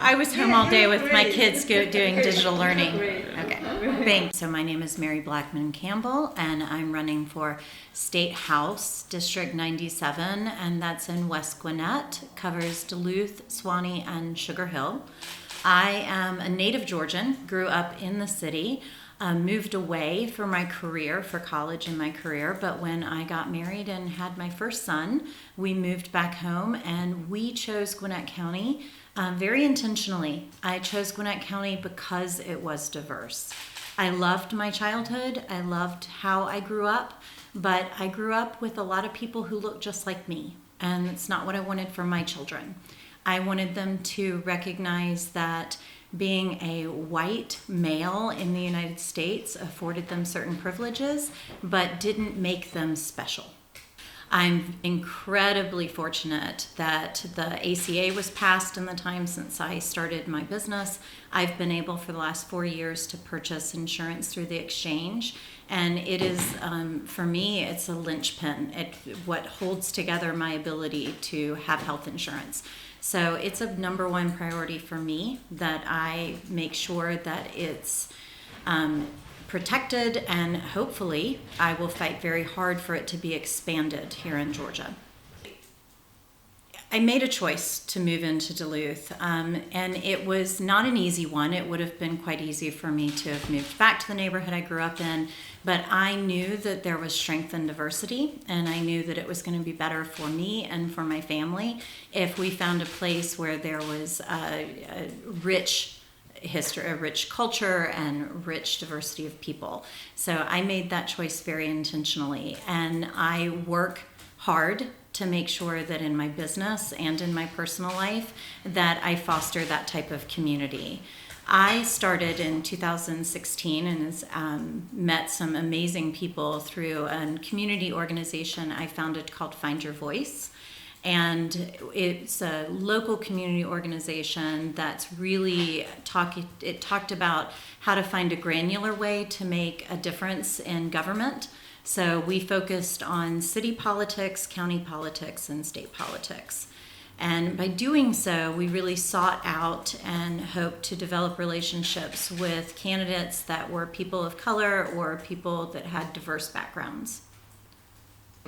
I was home all day with my kids doing digital learning. Great. Okay, thanks. So my name is Mary Blackmon Campbell, and I'm running for State House District 97, and that's in West Gwinnett, covers Duluth, Suwanee, and Sugar Hill. I am a native Georgian, grew up in the city, moved away for my career, for college and my career, but when I got married and had my first son, we moved back home, and we chose Gwinnett County very intentionally. I chose Gwinnett County because it was diverse. I loved my childhood, I loved how I grew up, but I grew up with a lot of people who looked just like me, and it's not what I wanted for my children. I wanted them to recognize that being a white male in the United States afforded them certain privileges, but didn't make them special. I'm incredibly fortunate that the ACA was passed in the time since I started my business. I've been able for the last 4 years to purchase insurance through the exchange, and it is, for me, it's a linchpin. What holds together my ability to have health insurance. So it's a number one priority for me that I make sure that it's protected, and hopefully I will fight very hard for it to be expanded here in Georgia. I made a choice to move into Duluth, and it was not an easy one. It would have been quite easy for me to have moved back to the neighborhood I grew up in, but I knew that there was strength in diversity, and I knew that it was going to be better for me and for my family if we found a place where there was a rich history, a rich culture, and rich diversity of people. So I made that choice very intentionally, and I work hard to make sure that in my business and in my personal life that I foster that type of community. I started in 2016 and met some amazing people through a community organization I founded called Find Your Voice. And it's a local community organization that's really talked about how to find a granular way to make a difference in government. So we focused on city politics, county politics, and state politics. And by doing so, we really sought out and hoped to develop relationships with candidates that were people of color or people that had diverse backgrounds.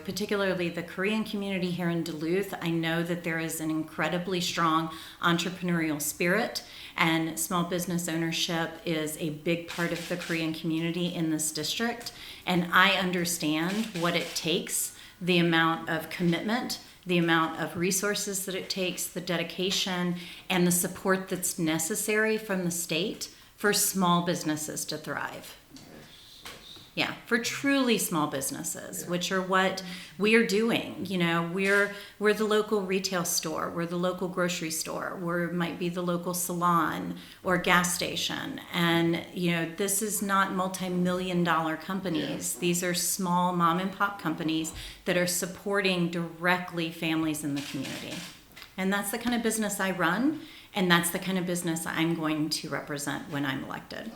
Particularly the Korean community here in Duluth, I know that there is an incredibly strong entrepreneurial spirit, and small business ownership is a big part of the Korean community in this district. And I understand what it takes, the amount of commitment, the amount of resources that it takes, the dedication, and the support that's necessary from the state for small businesses to thrive. Yeah, for truly small businesses, which are what we are doing. You know, we're the local retail store, we're the local grocery store, we might be the local salon or gas station. And, you know, this is not multi-million-dollar companies. These are small mom and pop companies that are supporting directly families in the community. And that's the kind of business I run, and that's the kind of business I'm going to represent when I'm elected.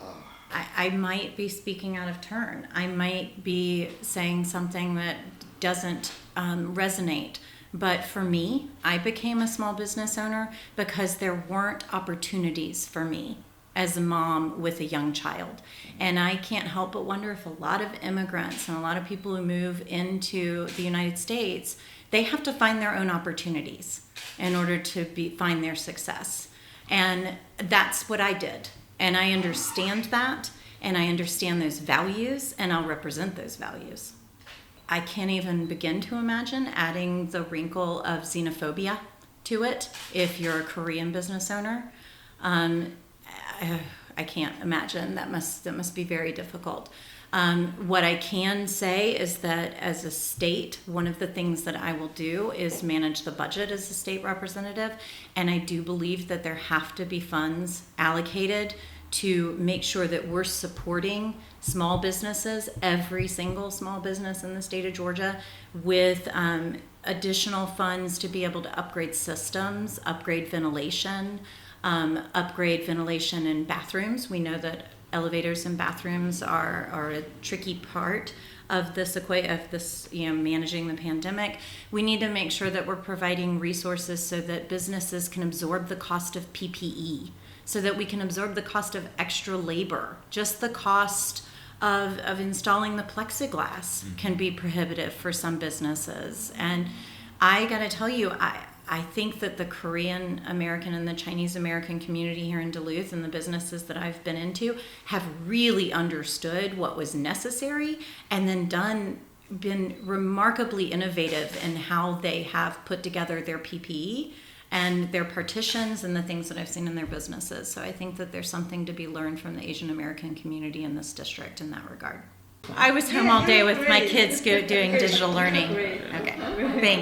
I might be speaking out of turn. I might be saying something that doesn't resonate. But for me, I became a small business owner because there weren't opportunities for me as a mom with a young child. And I can't help but wonder if a lot of immigrants and a lot of people who move into the United States, they have to find their own opportunities in order to find their success. And that's what I did. And I understand that, and I understand those values, and I'll represent those values. I can't even begin to imagine adding the wrinkle of xenophobia to it if you're a Korean business owner. I can't imagine. That must be very difficult. What I can say is that as a state, one of the things that I will do is manage the budget as a state representative, and I do believe that there have to be funds allocated to make sure that we're supporting small businesses, every single small business in the state of Georgia, with additional funds to be able to upgrade systems, upgrade ventilation in bathrooms. We know that elevators and bathrooms are a tricky part of this managing the pandemic. We need to make sure that we're providing resources so that businesses can absorb the cost of PPE, so that we can absorb the cost of extra labor. Just the cost of installing the plexiglass can be prohibitive for some businesses. And I gotta tell you, I think that the Korean American and the Chinese American community here in Duluth and the businesses that I've been into have really understood what was necessary, and then been remarkably innovative in how they have put together their PPE and their partitions and the things that I've seen in their businesses. So I think that there's something to be learned from the Asian American community in this district in that regard. I was home all day with my kids doing digital learning. Okay, thank you.